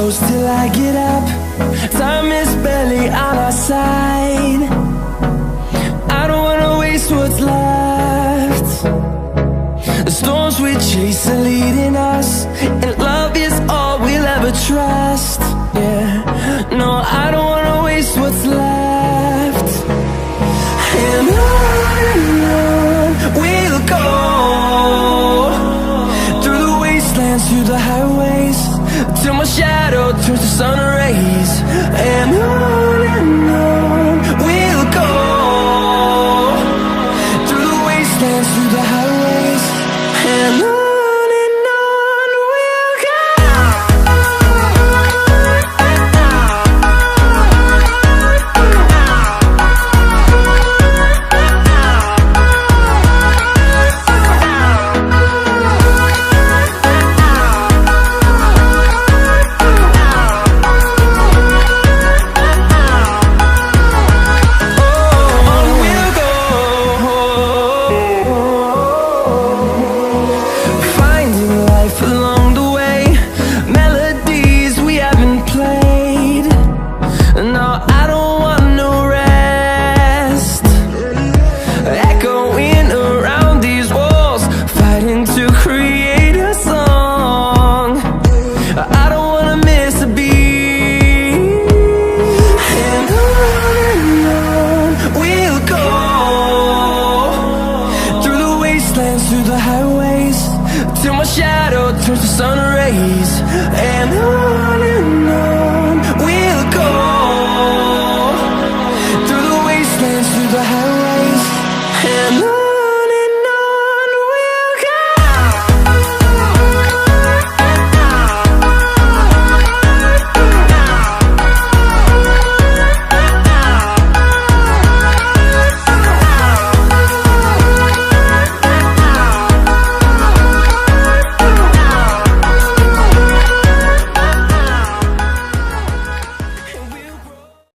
close till I get up. Time is barely on our side. I don't wanna waste what's left. The storms we chase are leading us, and love is all we'll ever trust. Yeah, no, I don't wanna waste what's left. And on we'll go, through the wastelands, through the highways, till my shadow turns to sun rays. And on we'll go, through the wastelands, through the highways, and on we'll go. Through the highways, till my shadow turns to sun